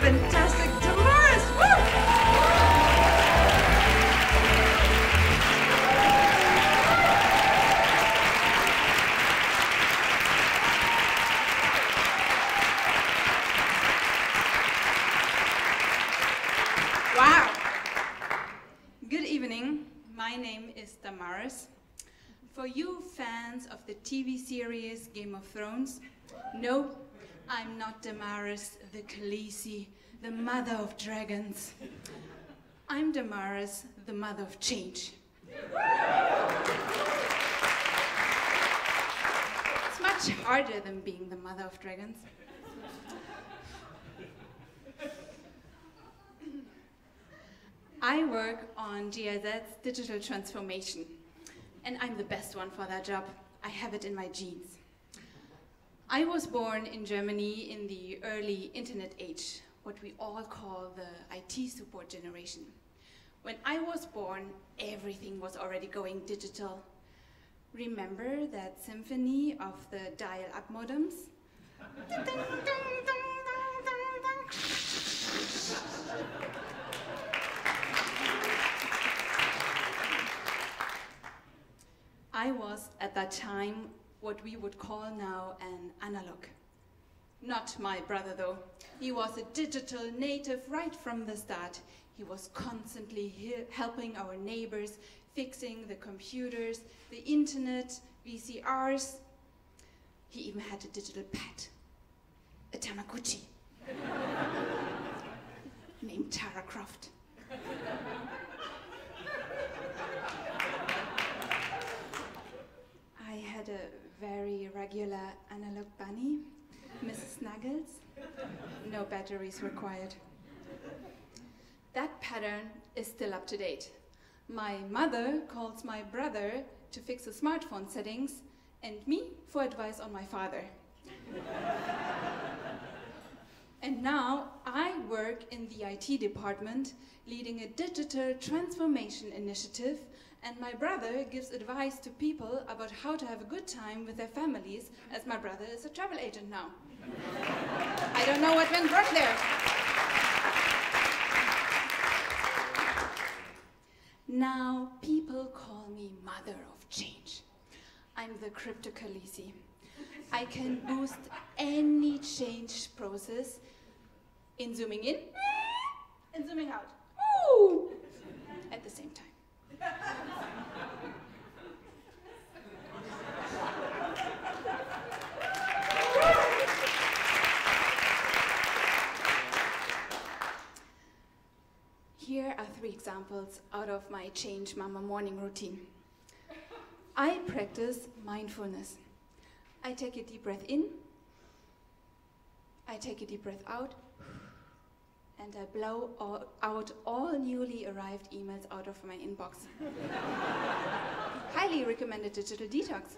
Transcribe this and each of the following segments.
fantastic Damaris! Wow! Good evening. My name is Damaris. For you fans of the TV series Game of Thrones, no, I'm not Damaris the Khaleesi, the mother of dragons. I'm Damaris, the mother of change. It's much harder than being the mother of dragons. I work on GIZ's digital transformation, and I'm the best one for that job. I have it in my genes. I was born in Germany in the early internet age, what we all call the IT support generation. When I was born, everything was already going digital. Remember that symphony of the dial-up modems? I was, at that time, what we would call now an analog. Not my brother, though. He was a digital native right from the start. He was constantly helping our neighbors, fixing the computers, the internet, VCRs. He even had a digital pet, a Tamagotchi, named Tara Croft. I had a very regular analog bunny, Mrs. Snuggles. No batteries required. That pattern is still up to date. My mother calls my brother to fix the smartphone settings and me for advice on my father. And now I work in the IT department, leading a digital transformation initiative, and my brother gives advice to people about how to have a good time with their families, as my brother is a travel agent now. I don't know what went wrong there. Now people call me Mother of Change. I'm the crypto Khaleesi. I can boost any change process in zooming in and zooming out. Ooh, at the same time. Here are 3 examples out of my Change Mama morning routine. I practice mindfulness. I take a deep breath in, I take a deep breath out, and I blow out all newly arrived emails out of my inbox. Highly recommended digital detox.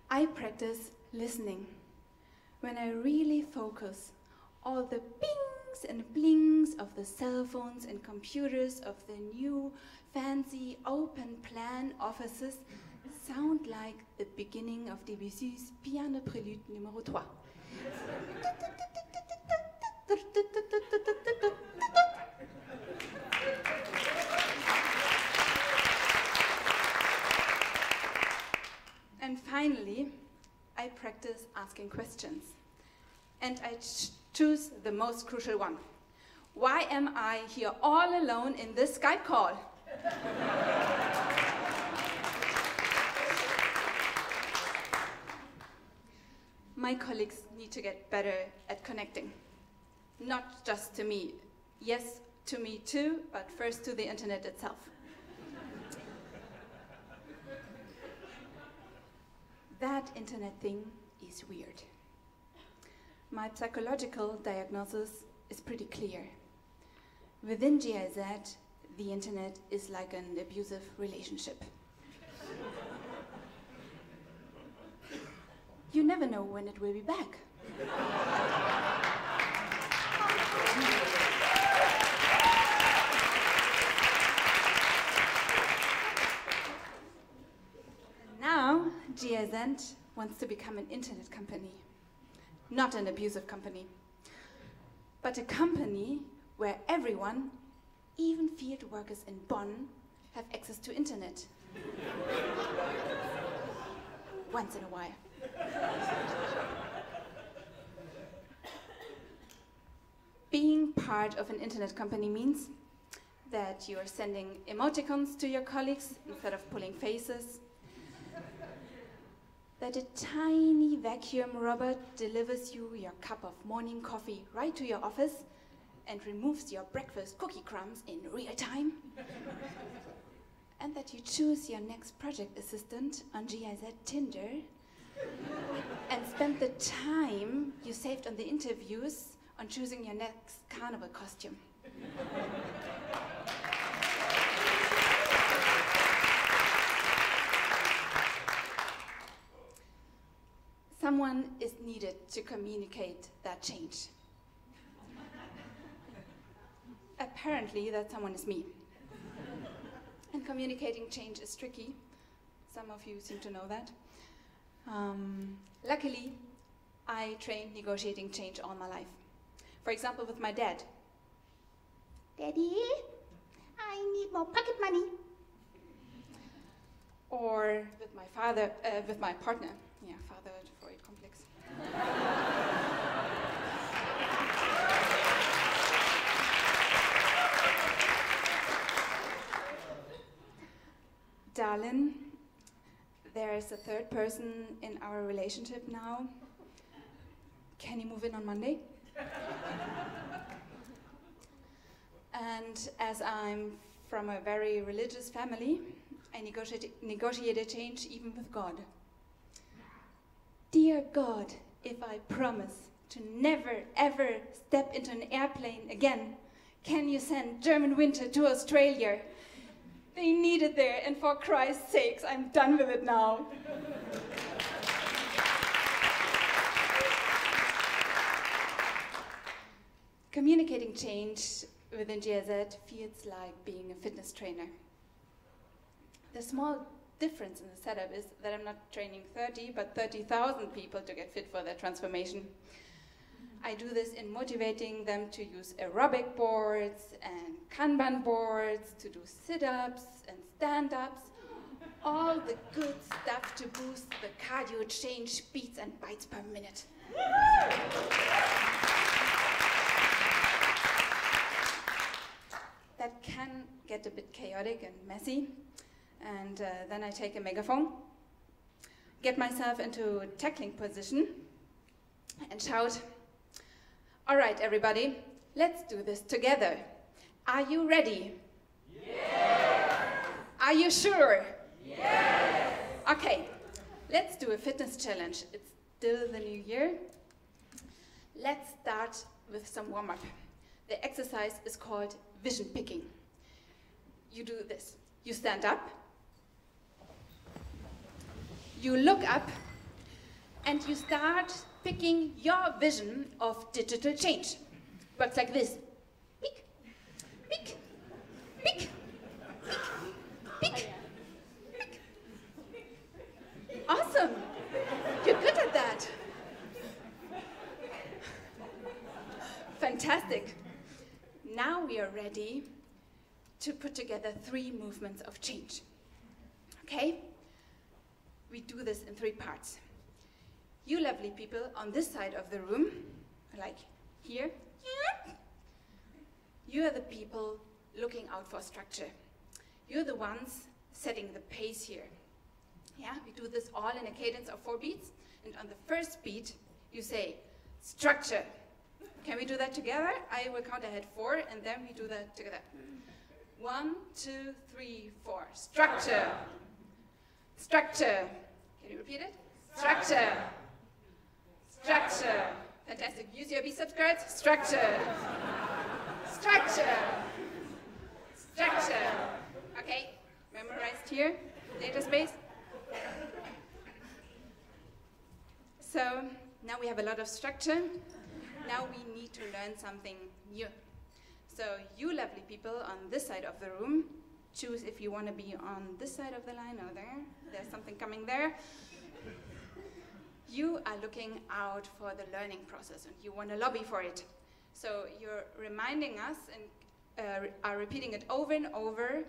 I practice listening. When I really focus, all the pings and blings of the cell phones and computers of the new fancy open plan offices sound like the beginning of Debussy's Piano Prélude numéro 3. And finally, I practice asking questions. And I choose the most crucial one. Why am I here all alone in this Skype call? My colleagues need to get better at connecting. Not just to me. Yes, to me too, but first to the internet itself. That internet thing is weird. My psychological diagnosis is pretty clear. Within GIZ, the internet is like an abusive relationship. You never know when it will be back. Now, GIZ wants to become an internet company. not an abusive company, but a company where everyone, even field workers in Bonn, have access to internet. Once in a while. Being part of an internet company means that you are sending emoticons to your colleagues instead of pulling faces, that a tiny vacuum robot delivers you your cup of morning coffee right to your office and removes your breakfast cookie crumbs in real time, and that you choose your next project assistant on GIZ Tinder and spend the time you saved on the interviews on choosing your next carnival costume. Someone is needed to communicate that change. Apparently, that someone is me. And communicating change is tricky. Some of you seem to know that. Luckily, I trained negotiating change all my life. For example, with my dad. Daddy, I need more pocket money. Or with my father, with my partner. Yeah, father for it complex. Darling, there is a third person in our relationship now. Can you move in on Monday? And as I'm from a very religious family, I negotiated change even with God. Dear God, if I promise to never ever step into an airplane again, can you send German winter to Australia? They need it there, and for Christ's sakes, I'm done with it now. Communicating change within GIZ feels like being a fitness trainer. The small difference in the setup is that I'm not training 30, but 30,000 people to get fit for their transformation. I do this in motivating them to use aerobic boards and Kanban boards, to do sit-ups and stand-ups, all the good stuff to boost the cardio change beats and bytes per minute. That can get a bit chaotic and messy, and then I take a megaphone, get myself into a tackling position, and shout, "All right, everybody, let's do this together. Are you ready?" Yes! Are you sure? Yes! Okay, let's do a fitness challenge. It's still the new year. Let's start with some warm-up. The exercise is called vision picking. You do this. You stand up, you look up, and you start picking your vision of digital change. Works like this. Pick, pick, pick, pick, pick, pick. Awesome. You're good at that. Fantastic. Now we are ready to put together 3 movements of change. Okay? We do this in 3 parts. You lovely people on this side of the room, like here, you are the people looking out for structure. You're the ones setting the pace here. Yeah, we do this all in a cadence of 4 beats, and on the first beat, you say, structure. Can we do that together? I will count ahead 4, and then we do that together. 1, 2, 3, 4. Structure. Structure. Can you repeat it? Structure. Structure. Fantastic. Use your biceps curls. Structure. Structure. Structure. Okay. Memorized here. Data space. So now we have a lot of structure. Now we need to learn something new. So you lovely people on this side of the room, choose if you want to be on this side of the line or there. There's something coming there. You are looking out for the learning process and you want to lobby for it. So you're reminding us and are repeating it over and over.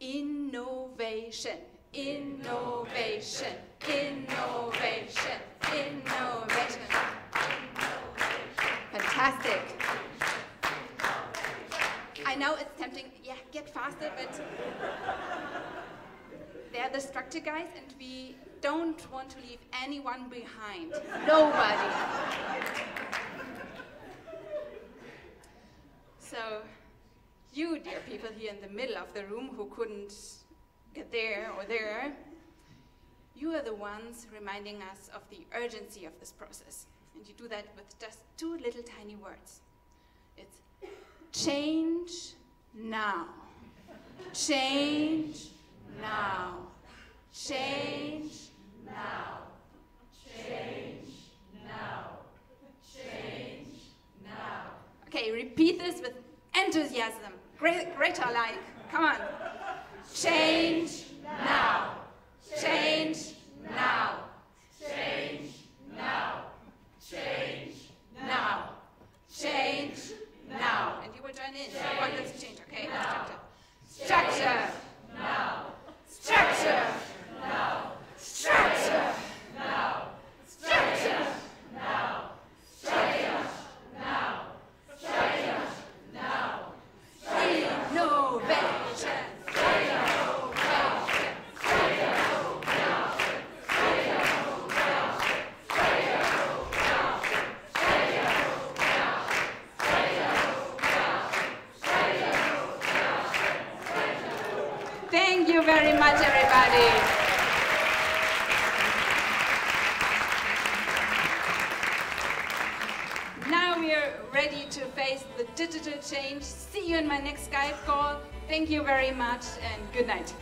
Innovation, innovation, innovation, innovation. Fantastic. I know it's tempting, yeah, get faster, but they're the structure guys and we don't want to leave anyone behind. Nobody. So, you, dear people here in the middle of the room who couldn't get there or there, you are the ones reminding us of the urgency of this process. And you do that with just 2 little tiny words. It's change now. Change now. Change now. Change now. Change now. Okay, repeat this with enthusiasm. Greater like. Come on. Change now. Change now. Change now. Change now. Change now. And you will join in. You want this to change, okay? Structure. Now. Structure. Now. Structure. Now. Structure. Now. Structure. Now. Structure. Now. Innovation. Thank you very much, everybody. Now we are ready to face the digital change. See you in my next Skype call. Thank you very much and good night.